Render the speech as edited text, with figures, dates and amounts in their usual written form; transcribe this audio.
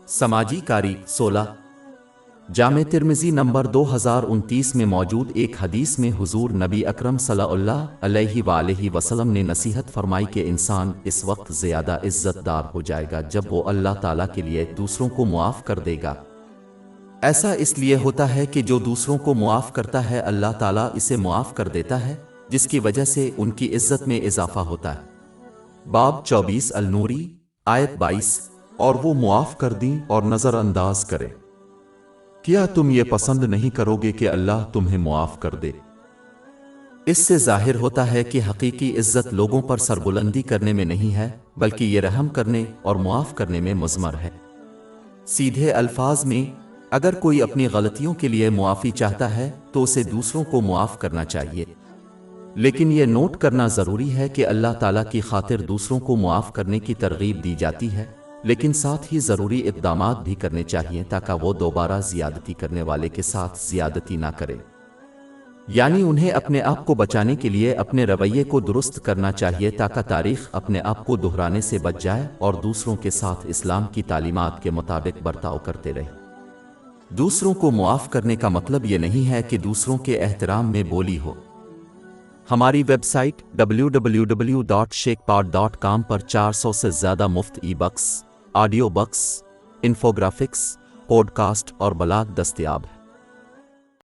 سماجی کاری 16 جامع ترمذی نمبر 2029 میں موجود ایک حدیث میں حضور نبی اکرم صلی اللہ علیہ وآلہ وسلم نے نصیحت فرمائی کہ انسان اس وقت زیادہ عزت دار ہو جائے گا جب وہ اللہ تعالیٰ کے لیے دوسروں کو معاف کر دے گا۔ ایسا اس لیے ہوتا ہے کہ جو دوسروں کو معاف کرتا ہے اللہ تعالیٰ اسے معاف کر دیتا ہے، جس کی وجہ سے ان کی عزت میں اضافہ ہوتا ہے۔ باب 24 النوری آیت 22 اور وہ معاف کر دیں اور نظر انداز کرے۔ کیا تم یہ پسند نہیں کرو گے کہ اللہ تمہیں معاف کر دے؟ اس سے ظاہر ہوتا ہے کہ حقیقی عزت لوگوں پر سربلندی کرنے میں نہیں ہے، بلکہ یہ رحم کرنے اور معاف کرنے میں مضمر ہے۔ سیدھے الفاظ میں، اگر کوئی اپنی غلطیوں کے لیے معافی چاہتا ہے تو اسے دوسروں کو معاف کرنا چاہیے، لیکن یہ نوٹ کرنا ضروری ہے کہ اللہ تعالیٰ کی خاطر دوسروں کو معاف کرنے کی ترغیب دی جاتی ہے، لیکن ساتھ ہی ضروری اقدامات بھی کرنے چاہیے تاکہ وہ دوبارہ زیادتی کرنے والے کے ساتھ زیادتی نہ کرے۔ یعنی انہیں اپنے آپ کو بچانے کے لیے اپنے رویے کو درست کرنا چاہیے تاکہ تاریخ اپنے آپ کو دہرانے سے بچ جائے اور دوسروں کے ساتھ اسلام کی تعلیمات کے مطابق برتاؤ کرتے رہے۔ دوسروں کو معاف کرنے کا مطلب یہ نہیں ہے کہ دوسروں کے احترام میں بولی ہو۔ ہماری ویب سائٹ www.shekpod.com پر 400 سے زیادہ مفت e books, audio books, infographics, podcast اور بلاگ دستیاب ہیں۔